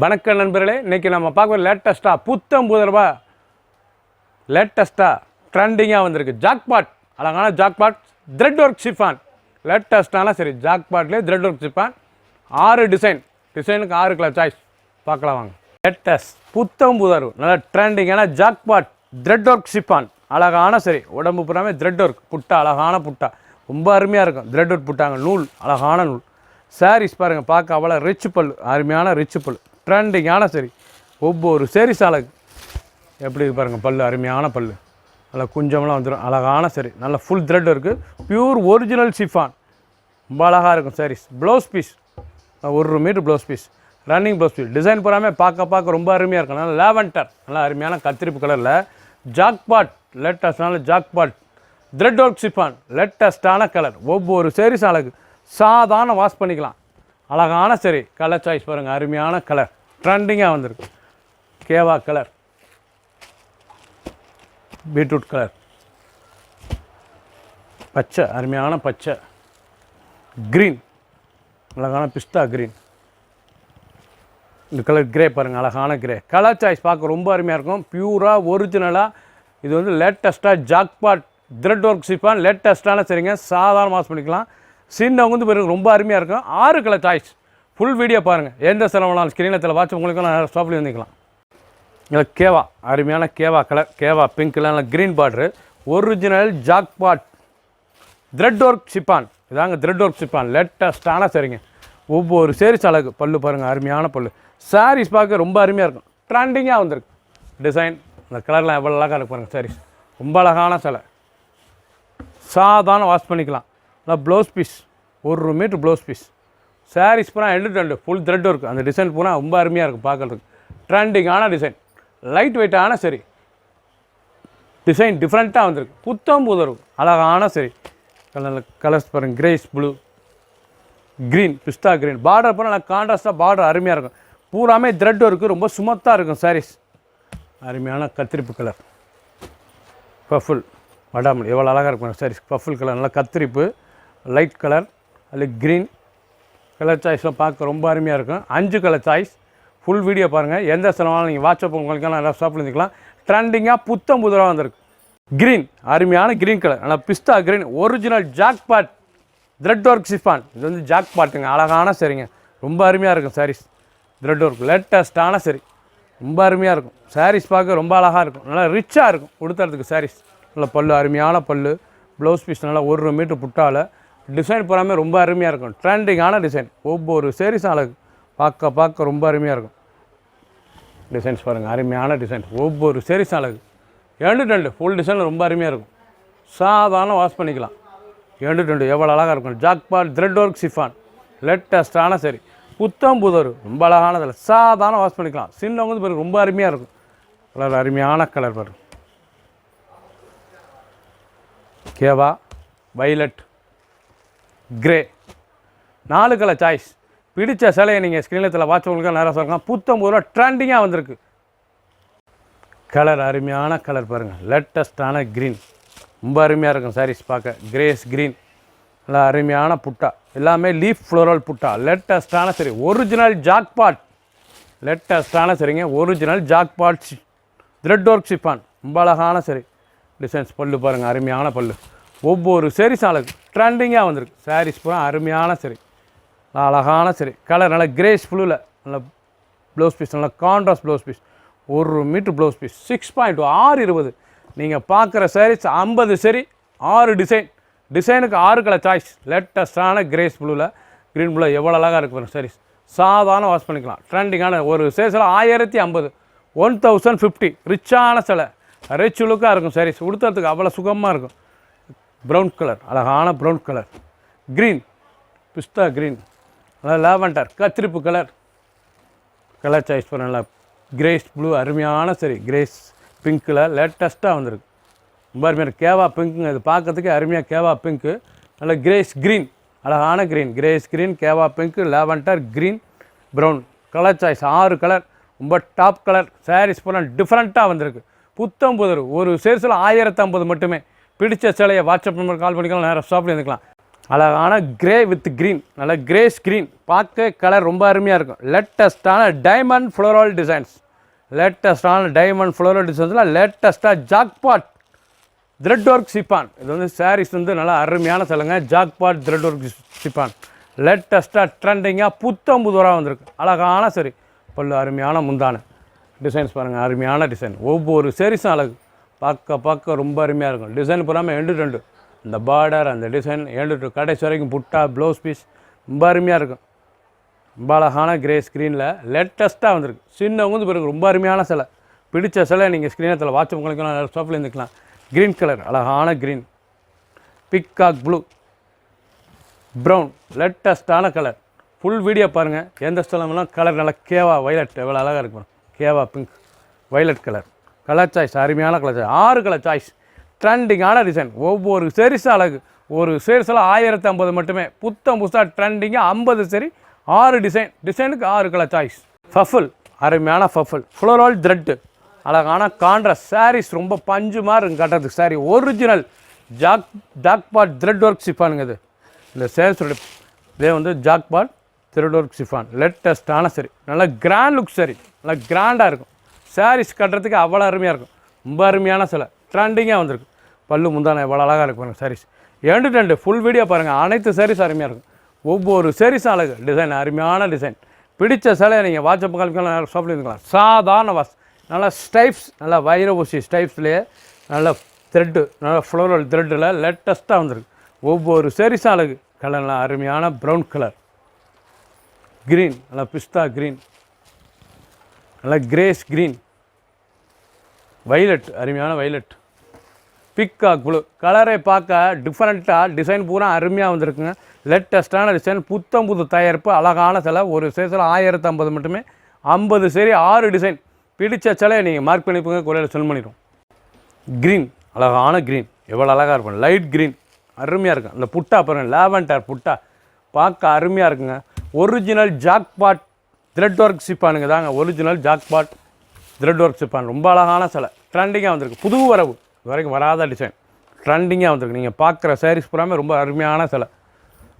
வணக்கம் நண்பர்களே, இன்றைக்கி நம்ம பார்க்குற லேட்டஸ்ட்டாக புத்தம்புது லேட்டஸ்ட்டாக ட்ரெண்டிங்காக வந்திருக்கு ஜாக்பாட். அழகான ஜாக்பாட் த்ரெட் ஒர்க் ஷிஃபான். லேட்டஸ்ட்டான சரி ஜாக்பாட்லேயே த்ரெட் ஒர்க் ஷிஃபான் 6 டிசைனுக்கு 6 கலர் சாய்ஸ் பார்க்கலாம் வாங்க. லேட்டஸ்ட் புத்தம்புதர் நல்லா ட்ரெண்டிங்கான ஜாக்பாட் த்ரெட் ஒர்க் ஷிஃபான். அழகான சரி உடம்பு புறாமே த்ரெட் ஒர்க் புட்டா, அழகான புட்டா, ரொம்ப அருமையாக இருக்கும். த்ரெட் ஒர்க் புட்டாங்க, நூல் அழகான நூல். சாரீஸ் பாருங்கள், பார்க்க அவ்வளோ ரிச் பல், அருமையான ரிச் பல், ட்ரெண்டிங்கான சரி. ஒவ்வொரு சேரீஸ் அழகு எப்படி பாருங்கள், பல் அருமையான பல், நல்லா குஞ்சமெல்லாம் வந்துடும். அழகான சரி, நல்லா ஃபுல் த்ரெட் இருக்குது, பியூர் ஒரிஜினல் ஷிஃபான், ரொம்ப அழகாக இருக்கும் sarees. Blouse piece 1 metre blouse piece, running blouse piece. Design பூராமே பார்க்க ரொம்ப அருமையாக இருக்கும். நல்லா லேவெண்டர், நல்லா அருமையான கத்திரிப்பு கலரில் ஜாக்பாட். லேட்டஸ்டான ஜாக்பாட் த்ரெட் ஒர்க் ஷிஃபான், லேட்டஸ்டான கலர். ஒவ்வொரு சேரீஸ் அழகு, சாதாரண வாஷ் பண்ணிக்கலாம். அழகான சரி கலர் சாய்ஸ் பாருங்கள், அருமையான கலர், ட்ரெண்டிங்காக வந்திருக்கு. கேவா கலர், பீட்ரூட் கலர், பச்சை, அருமையான பச்சை, க்ரீன், அழகான பிஸ்தா க்ரீன். இந்த கலர் கிரே பாருங்கள், அழகான கிரே. கலர் சாய்ஸ் பார்க்க ரொம்ப அருமையாக இருக்கும், பியூராக ஒரிஜினலாக. இது வந்து லேட்டஸ்ட்டாக ஜாக்பாட் த்ரெட் ஒர்க் ஷிஃபான், லேட்டஸ்ட்டான சரிங்க, சாதாரண வாஷ் பண்ணிக்கலாம். சின்னவங்க வந்து பிறகு ரொம்ப அருமையாக இருக்கும். 6 கலர் சாய்ஸ். ஃபுல் வீடியோ பாருங்கள், எந்த செலவுனாலும் ஸ்க்ரீனில் வாட்ச் உங்களுக்கு நான் ஸ்டாப்லேயும் வந்துக்கலாம். இல்லை கேவா, அருமையான கேவா கலர், கேவா பிங்க்கில் நல்லா green border. Original jackpot thread work chiffon. இதாங்க த்ரெட் ஒர்க் ஷிஃபான், லேட்டஸ்ட்டான சரிங்க. ஒவ்வொரு சேரீஸ் அழகு, பல்லு பாருங்கள், அருமையான பல்லு. சாரீஸ் பார்க்க ரொம்ப அருமையாக இருக்கும், ட்ரெண்டிங்காக வந்திருக்கு. டிசைன் அந்த கலர்லாம் எவ்வளோ அழகாக இருக்கு பாருங்கள். சாரீஸ் ரொம்ப அழகான சிலை, சாதாரண வாஷ் பண்ணிக்கலாம். நல்லா blouse piece 1 metre blouse piece. Sarees பூரா எண்டு ஃபுல் த்ரெட் ஒர்க். அந்த டிசைன் பூரா ரொம்ப அருமையாக இருக்கும் பார்க்குறதுக்கு. ட்ரெண்டிங்கான டிசைன், லைட் வெயிட்டான சரி, டிசைன் டிஃப்ரெண்ட்டாக வந்திருக்கு. புத்தம்புது அழகான சரி கலர்ஸ் பாருங்கள், கிரேஸ் ப்ளூ, க்ரீன், பிஸ்தா க்ரீன். பார்டர் பூரா நல்லா கான்ட்ராஸ்ட்டாக பார்டர் அருமையாக இருக்கும். பூராமே த்ரெட் ஒர்க்கு, ரொம்ப சுமத்தாக இருக்கும் சாரீஸ். அருமையான கத்திரிப்பு கலர், பஃபுல் வடாமல் எவ்வளோ அழகாக இருக்கும் சாரீஸ். பஃபுல் கலர், நல்லா கத்திரிப்பு, லைட் கலர், அதில் க்ரீன். கலர் சாய்ஸ்லாம் பார்க்க ரொம்ப அருமையாக இருக்கும். 5 கலர் சாய்ஸ். ஃபுல் வீடியோ பாருங்கள், எந்த செலவாலும் நீங்கள் வாட்ஸ்அப் உங்களுக்கெல்லாம் நல்லா ஷாப்பில் இருந்துக்கலாம். ட்ரெண்டிங்காக புத்தம்புதுராக வந்திருக்கு. க்ரீன், அருமையான க்ரீன் கலர், நல்லா பிஸ்தா green. Original jackpot thread work chiffon. இது வந்து ஜாக்பாட்டுங்க, அழகான சரிங்க, ரொம்ப அருமையாக இருக்கும் சாரீஸ். த்ரெட் ஒர்க் லேட்டஸ்ட்டான சரி, ரொம்ப அருமையாக இருக்கும். சாரீஸ் பார்க்க ரொம்ப அழகாக இருக்கும், நல்லா ரிச்சாக இருக்கும் உடுத்துறதுக்கு சாரீஸ். நல்லா பல்லு, அருமையான பல்லு, ப்ளவுஸ் பீஸ் நல்லா 1 மீட்டர் புட்டால். டிசைன் பூராமே ரொம்ப அருமையாக இருக்கும், ட்ரெண்டிங்கான டிசைன். ஒவ்வொரு சேரீஸும் அழகு, பார்க்க ரொம்ப அருமையாக இருக்கும். டிசைன்ஸ் பாருங்கள், அருமையான டிசைன். ஒவ்வொரு சேரீஸும் அழகு, எண்டு ஃபுல் டிசைன் ரொம்ப அருமையாக இருக்கும். சாதாரண வாஷ் பண்ணிக்கலாம். எண்டு எவ்வளோ அழகாக இருக்கும். ஜாக்பாட் த்ரெட் ஒர்க் ஷிஃபான், லேட்டஸ்ட்டான சரி, புத்தம்புது ரொம்ப அழகானதில், சாதாரண வாஷ் பண்ணிக்கலாம். சின்னவங்க வந்து பாருங்கள், ரொம்ப அருமையாக இருக்கும். கலர் அருமையான கலர் பாருங்கள், கேவா, வைலட், கிரே. 4 colour choice. பிடிச்ச சிலையை நீங்கள் ஸ்க்ரீனில் வாட்ச் உங்களுக்கு நேராக சொல்லலாம். புத்தம்புது ட்ரெண்டிங்காக வந்திருக்கு. கலர் அருமையான கலர் பாருங்கள், லேட்டஸ்ட்டான க்ரீன், ரொம்ப அருமையாக இருக்கும் சாரீஸ் பார்க்க. கிரேஸ் க்ரீன், நல்லா அருமையான புட்டா, எல்லாமே லீஃப் ஃப்ளோரல் புட்டா. லேட்டஸ்ட்டான சரி, ஒரிஜினல் ஜாக்பாட், லேட்டஸ்ட்டான சரிங்க, original jackpot thread work chiffon, ரொம்ப அழகான சரி. டிசைன்ஸ் பல்லு பாருங்கள், அருமையான பல்லு. ஒவ்வொரு சேரீஸ் அழகு, ட்ரெண்டிங்காக வந்திருக்கு. சாரீஸ் பூரா அருமையான சரி, அழகான சரி. கலர் நல்லா கிரேஸ் ப்ளூவில், நல்லா ப்ளவுஸ் பீஸ், நல்லா contrast blouse piece, 1 metre blouse piece, 6.2 620. நீங்கள் பார்க்குற சாரீஸ் 50 சரி, 6 டிசைனுக்கு 6 கலர் சாய்ஸ். லேட்டஸ்டான கிரேஸ் ப்ளூவில், க்ரீன் ப்ளூ எவ்வளோ அழகாக இருக்குது சாரீஸ். சாதாரண வாஷ் பண்ணிக்கலாம். ட்ரெண்டிங்கான ஒரு சேஸில் 1050, 1050. ரிச்சான சிலை, ரிச் லுக்காக இருக்கும் சாரீஸ். உடுத்துறதுக்கு அவ்வளோ சுகமாக இருக்கும். ப்ரௌன் கலர், அழகான ப்ரௌன் கலர், க்ரீன், பிஸ்தா க்ரீன், நல்லா லேவெண்டர், கத்திரிப்பு கலர். கலர் சாய்ஸ் பண்ண நல்லா கிரேஸ் ப்ளூ, அருமையான சரி, கிரேஸ் பிங்க்கில் லேட்டஸ்ட்டாக வந்திருக்கு. ரொம்ப அருமையாக கேவா பிங்க்குங்க. இது பார்க்கறதுக்கே அருமையாக கேவா பிங்க்கு. நல்லா கிரேஸ் க்ரீன், அழகான க்ரீன், கிரேஸ் க்ரீன், கேவா pink, lavender, green, brown. Colour choice 6 colour, ரொம்ப டாப் கலர். சாரீஸ் பூரா டிஃப்ரெண்ட்டாக வந்திருக்கு. புத்தம்புது ஒரு சேல்ஸில் 1050 மட்டுமே. பிடிச்ச சிலையை வாட்ஸ்அப் நம்பர் கால் பண்ணிக்கலாம், நேராக ஷாப்பில் இருந்துக்கலாம். அழகான கிரே வித் க்ரீன், நல்லா கிரேஸ் க்ரீன், பார்க்க கலர் ரொம்ப அருமையாக இருக்கும். லேட்டஸ்ட்டான டைமண்ட் ஃப்ளோரல் டிசைன்ஸ். லேட்டஸ்ட்டான டைமண்ட் ஃப்ளோரல் டிசைன்ஸில் லேட்டஸ்ட்டாக ஜாக்பாட் த்ரெட் ஒர்க் சிப்பான். இது வந்து சாரீஸ் வந்து நல்லா அருமையான சிலைங்க. ஜாக்பாட் த்ரெட் ஒர்க் சிப்பான் லேட்டஸ்ட்டாக ட்ரெண்டிங்காக புத்தம்புதுவராக வந்திருக்கு. அழகான சரி, பல்லு அருமையான முந்தான டிசைன்ஸ் பாருங்கள், அருமையான டிசைன். ஒவ்வொரு சாரீஸும் அழகு, பார்க்க ரொம்ப அருமையாக இருக்கும். டிசைன் பூராமல் எண்டு ரெண்டு, அந்த பார்டர் அந்த டிசைன் எண்டு கடைசி வரைக்கும் புட்டா ப்ளவுஸ் பீஸ் ரொம்ப அருமையாக இருக்கும். ரொம்ப அழகான கிரே ஸ்க்ரீனில் லேட்டஸ்ட்டாக வந்திருக்கு. சின்னவங்க வந்து பிறகு ரொம்ப அருமையான சிலை. பிடிச்ச சிலை நீங்கள் ஸ்க்ரீனத்தில் வாட்ஸ்அப் பண்ணிக்கலாம், ஷாப்பில் இருந்துக்கலாம். க்ரீன் கலர், அழகான க்ரீன், பிக்காக் ப்ளூ, ப்ரௌன், லேட்டஸ்ட்டான கலர். ஃபுல் வீடியோ பாருங்கள். எந்த ஸ்டலம்லாம் கலர் நல்லா கேவா வைலட் எவ்வளோ அழகாக இருக்கும். கேவா pink violet colour. Colour choice அருமையான கலர் சாய்ஸ். 6 colour choice. ட்ரெண்டிங்கான டிசைன். ஒவ்வொரு சேரீஸும் அழகு. ஒரு சேரீஸில் 1050 மட்டுமே. புதுசாக ட்ரெண்டிங்காக 50 சரி, 6 டிசைனுக்கு 6 கலர் சாய்ஸ். ஃபஃபில் அருமையான ஃபஃபில் ஃப்ளோரல் த்ரெட்டு, அழகான கான்ட்ராஸ்ட் சாரீஸ். ரொம்ப பஞ்சு மாதிரி இருக்கும் கட்டுறதுக்கு. Sari original jackpot thread work சிஃபானுங்க. இது இந்த சேல்ஸோட இதே வந்து ஜாக்பாட் த்ரெட் ஒர்க் சிஃபான் லேட்டஸ்ட்டான சரி. நல்லா கிராண்ட் லுக் சரி, நல்லா கிராண்டாக இருக்கும். சாரீஸ் கட்டுறதுக்கு அவ்வளோ அருமையாக இருக்கும். ரொம்ப அருமையான சிலை, ட்ரெண்டிங்காக வந்திருக்கு. பல்லு முந்தான எவ்வளோ அழகாக இருக்கும் பாருங்கள். சாரீஸ் எண்டு ஃபுல் வீடியோ பாருங்கள். அனைத்து சாரீஸ் அருமையாக இருக்கும். ஒவ்வொரு சாரீஸும் அழகு. டிசைன் அருமையான டிசைன். பிடிச்ச சிலையை நீங்கள் வாட்ஸ்அப் கால்க்கலாம், ஷாப்பில் இருந்துக்கலாம். சாதாரண வாஸ் நல்லா ஸ்டைப்ஸ், நல்லா வைர ஊசி ஸ்டைப்ஸ்லேயே நல்லா த்ரெட்டு, நல்லா ஃப்ளோரல் த்ரெட்டில் லேட்டஸ்ட்டாக வந்திருக்கு. ஒவ்வொரு சாரீஸும் அழகு. கலர்லாம் அருமையான ப்ரௌன் கலர், க்ரீன் நல்லா பிஸ்தா க்ரீன், நல்லா கிரேஸ் க்ரீன், வைலட் அருமையான வைலட், பிக்காக் ப்ளூ. கலரை பார்க்க டிஃப்ரெண்ட்டாக டிசைன் பூரா அருமையாக வந்திருக்குங்க. லேட்டஸ்ட்டான டிசைன், புது தயாரிப்பு, அழகான சிலை. ஒரு சேஸில் 1050 மட்டுமே. 50 சரி, 6 டிசைன். பிடிச்ச சிலையை நீங்கள் மார்க் பண்ணிப்போங்க, கொலையில் செல் பண்ணிடுவோம். க்ரீன் அழகான க்ரீன், எவ்வளோ அழகாக இருக்கும். லைட் க்ரீன் அருமையாக இருக்கும். அந்த புட்டா பாருங்கள், லாவெண்டர் புட்டா பார்க்க அருமையாக இருக்குங்க. ஒரிஜினல் ஜாக்பாட் த்ரெட் ஒர்க் சிப்பானுங்க தாங்க. Original jackpot thread work சிப்பான். ரொம்ப அழகான சிலை, ட்ரெண்டிங்காக வந்திருக்கு. புது வரவு, இது வரைக்கும் வராத டிசைன், ட்ரெண்டிங்காக வந்திருக்கு. நீங்கள் பார்க்குற சாரீஸ் பூராமே ரொம்ப அருமையான சிலை,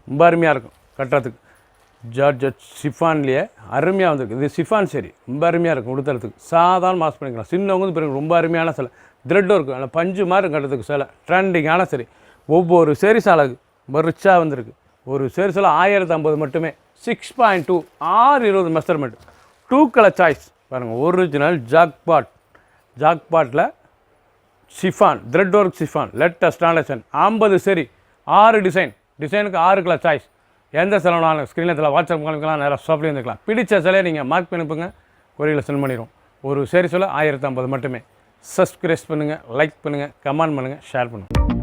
ரொம்ப அருமையாக இருக்கும் கட்டுறதுக்கு. ஜார்ஜட் சிஃபான்லேயே அருமையாக வந்திருக்கு. இது சிஃபான் சரி, ரொம்ப அருமையாக இருக்கும் உடுத்துறதுக்கு. சாதாரண மாஸ் பண்ணிக்கலாம். சின்னவங்க பிறகு ரொம்ப அருமையான சிலை. த்ரெட்டும் இருக்கும், அந்த பஞ்சு மாதிரி கட்டுறதுக்கு சிலை, ட்ரெண்டிங்கான சரி. ஒவ்வொரு சேரீஸ் அழகு, ரொம்ப ரிச்சாக வந்திருக்கு. ஒரு சேரீஸில் 1050 மட்டுமே. 6.2 620 மெஷர்மெண்ட். 2 கலர் சாய்ஸ் பாருங்கள். ஒரிஜினல் ஜாக்பாட்டில் சிஃபான் த்ரெட் ஒர்க் சிஃபான் லேட்டஸ்டான டிசைன். 50 சரி, 6 டிசைனுக்கு 6 கலர் சாய்ஸ். எந்த செலவுனாலும் ஸ்க்ரீனில் வாட்ஸ்அப் பண்ணிக்கலாம், நேராக ஷாப்லேயே இருந்துக்கலாம். பிடிச்ச சிலையை நீங்கள் மார்க் பண்ணிப்புங்க, கொரியரில் சென்ட் பண்ணிடுவோம். ஒரு சேரீஸில் 1050 மட்டுமே. சப்ஸ்கிரைப் பண்ணுங்கள், லைக் பண்ணுங்கள், கமெண்ட் பண்ணுங்கள், ஷேர் பண்ணுங்கள்.